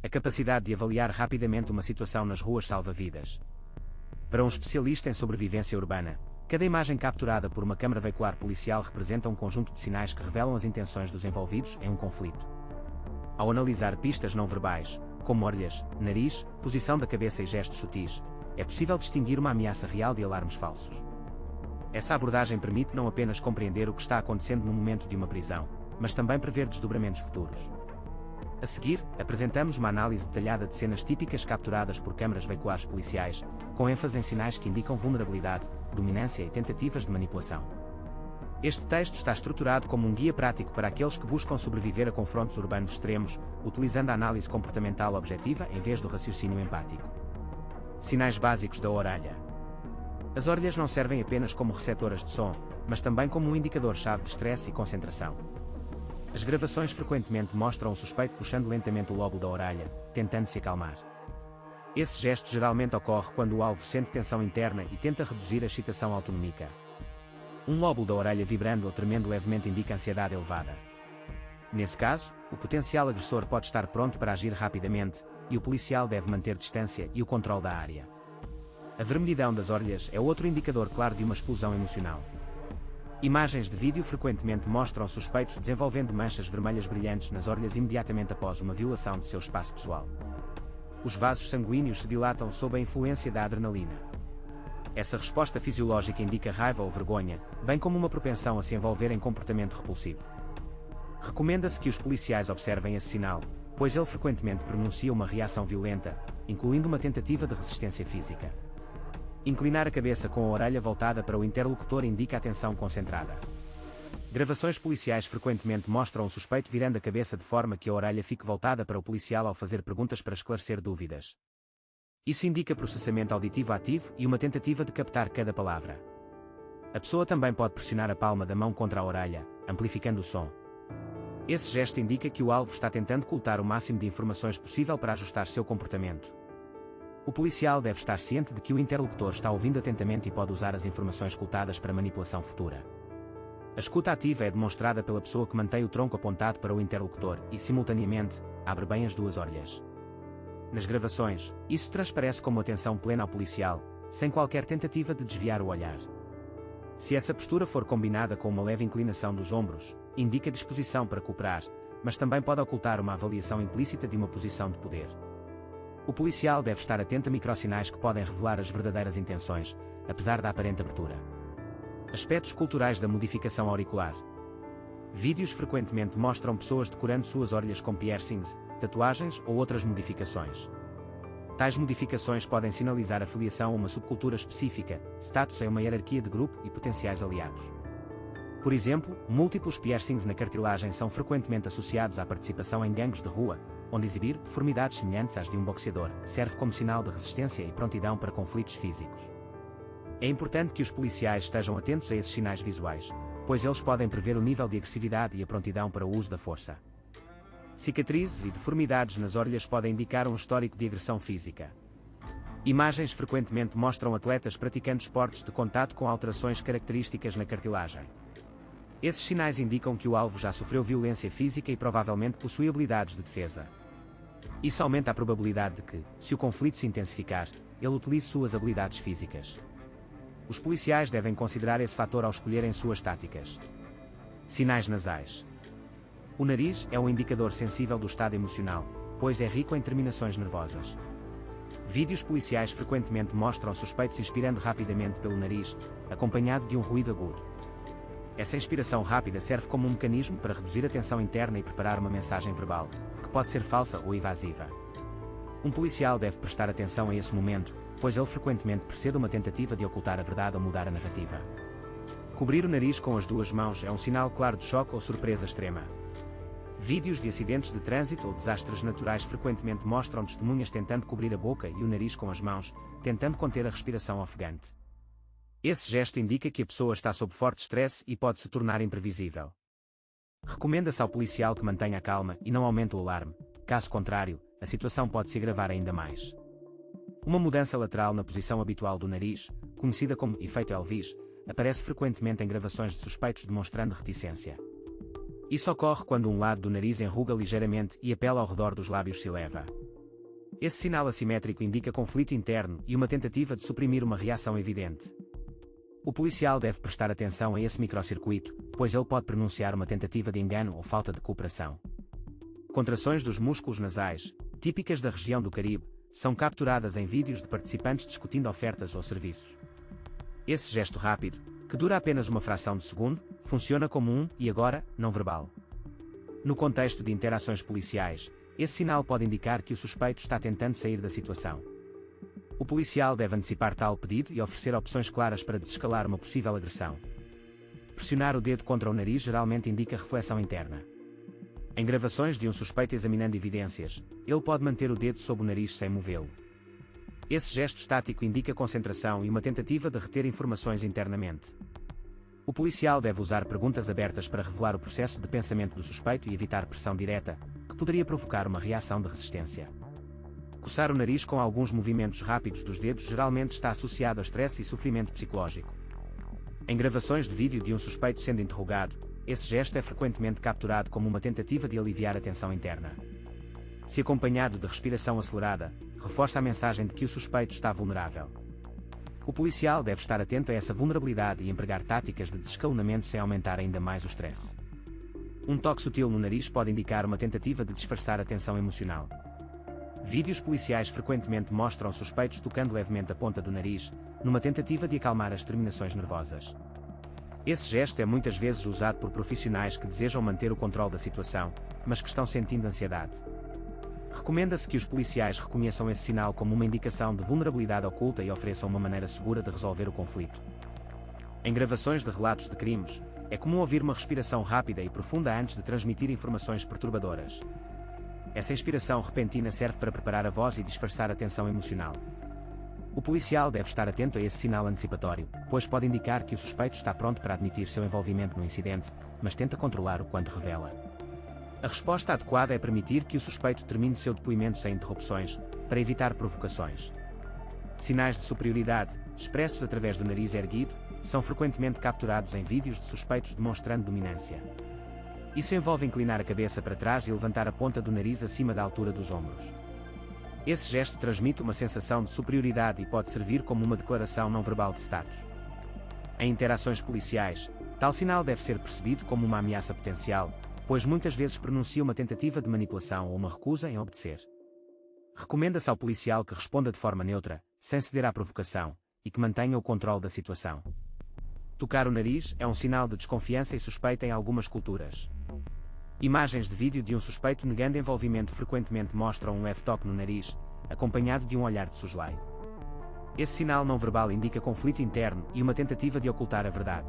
A capacidade de avaliar rapidamente uma situação nas ruas salva vidas. Para um especialista em sobrevivência urbana, cada imagem capturada por uma câmara veicular policial representa um conjunto de sinais que revelam as intenções dos envolvidos em um conflito. Ao analisar pistas não verbais, como orelhas, nariz, posição da cabeça e gestos sutis, é possível distinguir uma ameaça real de alarmes falsos. Essa abordagem permite não apenas compreender o que está acontecendo no momento de uma prisão, mas também prever desdobramentos futuros. A seguir, apresentamos uma análise detalhada de cenas típicas capturadas por câmaras veiculares policiais, com ênfase em sinais que indicam vulnerabilidade, dominância e tentativas de manipulação. Este texto está estruturado como um guia prático para aqueles que buscam sobreviver a confrontos urbanos extremos, utilizando a análise comportamental objetiva em vez do raciocínio empático. Sinais básicos da orelha. As orelhas não servem apenas como receptoras de som, mas também como um indicador-chave de estresse e concentração. As gravações frequentemente mostram o suspeito puxando lentamente o lóbulo da orelha, tentando se acalmar. Esse gesto geralmente ocorre quando o alvo sente tensão interna e tenta reduzir a excitação autonômica. Um lóbulo da orelha vibrando ou tremendo levemente indica ansiedade elevada. Nesse caso, o potencial agressor pode estar pronto para agir rapidamente, e o policial deve manter distância e o controle da área. A vermelhidão das orelhas é outro indicador claro de uma explosão emocional. Imagens de vídeo frequentemente mostram suspeitos desenvolvendo manchas vermelhas brilhantes nas orelhas imediatamente após uma violação de seu espaço pessoal. Os vasos sanguíneos se dilatam sob a influência da adrenalina. Essa resposta fisiológica indica raiva ou vergonha, bem como uma propensão a se envolver em comportamento repulsivo. Recomenda-se que os policiais observem esse sinal, pois ele frequentemente pronuncia uma reação violenta, incluindo uma tentativa de resistência física. Inclinar a cabeça com a orelha voltada para o interlocutor indica atenção concentrada. Gravações policiais frequentemente mostram o suspeito virando a cabeça de forma que a orelha fique voltada para o policial ao fazer perguntas para esclarecer dúvidas. Isso indica processamento auditivo ativo e uma tentativa de captar cada palavra. A pessoa também pode pressionar a palma da mão contra a orelha, amplificando o som. Esse gesto indica que o alvo está tentando coletar o máximo de informações possível para ajustar seu comportamento. O policial deve estar ciente de que o interlocutor está ouvindo atentamente e pode usar as informações coletadas para manipulação futura. A escuta ativa é demonstrada pela pessoa que mantém o tronco apontado para o interlocutor e, simultaneamente, abre bem as duas orelhas. Nas gravações, isso transparece como atenção plena ao policial, sem qualquer tentativa de desviar o olhar. Se essa postura for combinada com uma leve inclinação dos ombros, indica disposição para cooperar, mas também pode ocultar uma avaliação implícita de uma posição de poder. O policial deve estar atento a microsinais que podem revelar as verdadeiras intenções, apesar da aparente abertura. Aspectos culturais da modificação auricular. Vídeos frequentemente mostram pessoas decorando suas orelhas com piercings, tatuagens ou outras modificações. Tais modificações podem sinalizar afiliação a uma subcultura específica, status em uma hierarquia de grupo e potenciais aliados. Por exemplo, múltiplos piercings na cartilagem são frequentemente associados à participação em gangues de rua, onde exibir deformidades semelhantes às de um boxeador serve como sinal de resistência e prontidão para conflitos físicos. É importante que os policiais estejam atentos a esses sinais visuais, pois eles podem prever o nível de agressividade e a prontidão para o uso da força. Cicatrizes e deformidades nas orelhas podem indicar um histórico de agressão física. Imagens frequentemente mostram atletas praticando esportes de contato com alterações características na cartilagem. Esses sinais indicam que o alvo já sofreu violência física e provavelmente possui habilidades de defesa. Isso aumenta a probabilidade de que, se o conflito se intensificar, ele utilize suas habilidades físicas. Os policiais devem considerar esse fator ao escolherem suas táticas. Sinais nasais. O nariz é um indicador sensível do estado emocional, pois é rico em terminações nervosas. Vídeos policiais frequentemente mostram suspeitos inspirando rapidamente pelo nariz, acompanhado de um ruído agudo. Essa inspiração rápida serve como um mecanismo para reduzir a tensão interna e preparar uma mensagem verbal, que pode ser falsa ou evasiva. Um policial deve prestar atenção a esse momento, pois ele frequentemente precede uma tentativa de ocultar a verdade ou mudar a narrativa. Cobrir o nariz com as duas mãos é um sinal claro de choque ou surpresa extrema. Vídeos de acidentes de trânsito ou desastres naturais frequentemente mostram testemunhas tentando cobrir a boca e o nariz com as mãos, tentando conter a respiração ofegante. Esse gesto indica que a pessoa está sob forte estresse e pode se tornar imprevisível. Recomenda-se ao policial que mantenha a calma e não aumente o alarme, caso contrário, a situação pode se agravar ainda mais. Uma mudança lateral na posição habitual do nariz, conhecida como efeito Elvis, aparece frequentemente em gravações de suspeitos demonstrando reticência. Isso ocorre quando um lado do nariz enruga ligeiramente e a pele ao redor dos lábios se eleva. Esse sinal assimétrico indica conflito interno e uma tentativa de suprimir uma reação evidente. O policial deve prestar atenção a esse microcircuito, pois ele pode pronunciar uma tentativa de engano ou falta de cooperação. Contrações dos músculos nasais, típicas da região do Caribe, são capturadas em vídeos de participantes discutindo ofertas ou serviços. Esse gesto rápido, que dura apenas uma fração de segundo, funciona como um "e agora" não verbal. No contexto de interações policiais, esse sinal pode indicar que o suspeito está tentando sair da situação. O policial deve antecipar tal pedido e oferecer opções claras para desescalar uma possível agressão. Pressionar o dedo contra o nariz geralmente indica reflexão interna. Em gravações de um suspeito examinando evidências, ele pode manter o dedo sob o nariz sem movê-lo. Esse gesto estático indica concentração e uma tentativa de reter informações internamente. O policial deve usar perguntas abertas para revelar o processo de pensamento do suspeito e evitar pressão direta, que poderia provocar uma reação de resistência. Coçar o nariz com alguns movimentos rápidos dos dedos geralmente está associado a estresse e sofrimento psicológico. Em gravações de vídeo de um suspeito sendo interrogado, esse gesto é frequentemente capturado como uma tentativa de aliviar a tensão interna. Se acompanhado de respiração acelerada, reforça a mensagem de que o suspeito está vulnerável. O policial deve estar atento a essa vulnerabilidade e empregar táticas de desescalonamento sem aumentar ainda mais o estresse. Um toque sutil no nariz pode indicar uma tentativa de disfarçar a tensão emocional. Vídeos policiais frequentemente mostram suspeitos tocando levemente a ponta do nariz, numa tentativa de acalmar as terminações nervosas. Esse gesto é muitas vezes usado por profissionais que desejam manter o controle da situação, mas que estão sentindo ansiedade. Recomenda-se que os policiais reconheçam esse sinal como uma indicação de vulnerabilidade oculta e ofereçam uma maneira segura de resolver o conflito. Em gravações de relatos de crimes, é comum ouvir uma respiração rápida e profunda antes de transmitir informações perturbadoras. Essa inspiração repentina serve para preparar a voz e disfarçar a tensão emocional. O policial deve estar atento a esse sinal antecipatório, pois pode indicar que o suspeito está pronto para admitir seu envolvimento no incidente, mas tenta controlar o quanto revela. A resposta adequada é permitir que o suspeito termine seu depoimento sem interrupções, para evitar provocações. Sinais de superioridade, expressos através do nariz erguido, são frequentemente capturados em vídeos de suspeitos demonstrando dominância. Isso envolve inclinar a cabeça para trás e levantar a ponta do nariz acima da altura dos ombros. Esse gesto transmite uma sensação de superioridade e pode servir como uma declaração não verbal de status. Em interações policiais, tal sinal deve ser percebido como uma ameaça potencial, pois muitas vezes pronuncia uma tentativa de manipulação ou uma recusa em obedecer. Recomenda-se ao policial que responda de forma neutra, sem ceder à provocação, e que mantenha o controle da situação. Tocar o nariz é um sinal de desconfiança e suspeita em algumas culturas. Imagens de vídeo de um suspeito negando envolvimento frequentemente mostram um leve toque no nariz, acompanhado de um olhar de soslaio. Esse sinal não verbal indica conflito interno e uma tentativa de ocultar a verdade.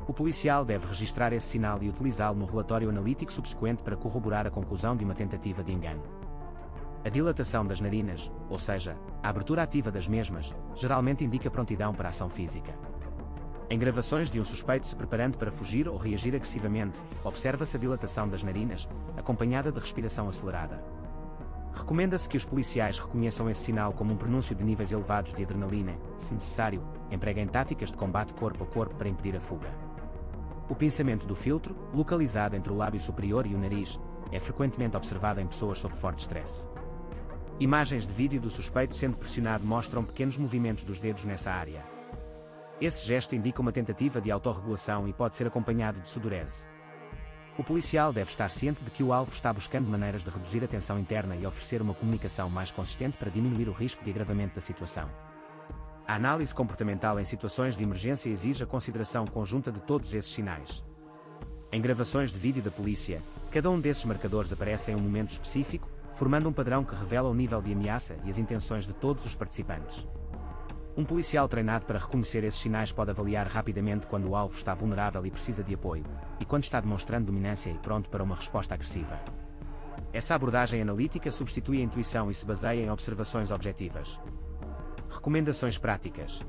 O policial deve registrar esse sinal e utilizá-lo no relatório analítico subsequente para corroborar a conclusão de uma tentativa de engano. A dilatação das narinas, ou seja, a abertura ativa das mesmas, geralmente indica prontidão para a ação física. Em gravações de um suspeito se preparando para fugir ou reagir agressivamente, observa-se a dilatação das narinas, acompanhada de respiração acelerada. Recomenda-se que os policiais reconheçam esse sinal como um prenúncio de níveis elevados de adrenalina, se necessário, empreguem táticas de combate corpo a corpo para impedir a fuga. O pinçamento do filtro, localizado entre o lábio superior e o nariz, é frequentemente observado em pessoas sob forte estresse. Imagens de vídeo do suspeito sendo pressionado mostram pequenos movimentos dos dedos nessa área. Esse gesto indica uma tentativa de autorregulação e pode ser acompanhado de sudorese. O policial deve estar ciente de que o alvo está buscando maneiras de reduzir a tensão interna e oferecer uma comunicação mais consistente para diminuir o risco de agravamento da situação. A análise comportamental em situações de emergência exige a consideração conjunta de todos esses sinais. Em gravações de vídeo da polícia, cada um desses marcadores aparece em um momento específico, formando um padrão que revela o nível de ameaça e as intenções de todos os participantes. Um policial treinado para reconhecer esses sinais pode avaliar rapidamente quando o alvo está vulnerável e precisa de apoio, e quando está demonstrando dominância e pronto para uma resposta agressiva. Essa abordagem analítica substitui a intuição e se baseia em observações objetivas. Recomendações práticas.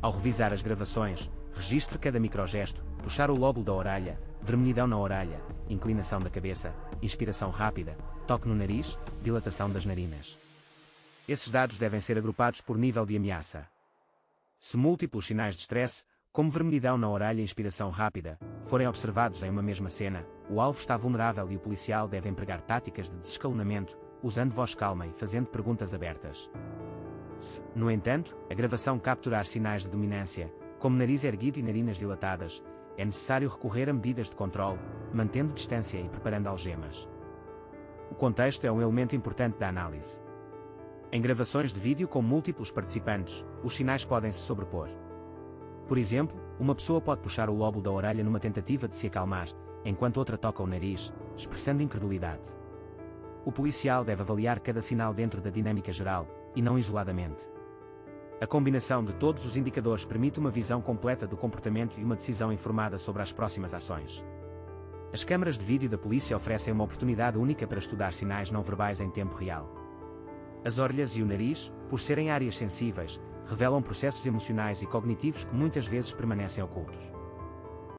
Ao revisar as gravações, registre cada microgesto, puxar o lóbulo da orelha, vermelhidão na orelha, inclinação da cabeça, inspiração rápida, toque no nariz, dilatação das narinas. Esses dados devem ser agrupados por nível de ameaça. Se múltiplos sinais de estresse, como vermelhidão na orelha e inspiração rápida, forem observados em uma mesma cena, o alvo está vulnerável e o policial deve empregar táticas de desescalonamento, usando voz calma e fazendo perguntas abertas. Se, no entanto, a gravação capturar sinais de dominância, como nariz erguido e narinas dilatadas, é necessário recorrer a medidas de controle, mantendo distância e preparando algemas. O contexto é um elemento importante da análise. Em gravações de vídeo com múltiplos participantes, os sinais podem se sobrepor. Por exemplo, uma pessoa pode puxar o lóbulo da orelha numa tentativa de se acalmar, enquanto outra toca o nariz, expressando incredulidade. O policial deve avaliar cada sinal dentro da dinâmica geral, e não isoladamente. A combinação de todos os indicadores permite uma visão completa do comportamento e uma decisão informada sobre as próximas ações. As câmaras de vídeo da polícia oferecem uma oportunidade única para estudar sinais não verbais em tempo real. As orelhas e o nariz, por serem áreas sensíveis, revelam processos emocionais e cognitivos que muitas vezes permanecem ocultos.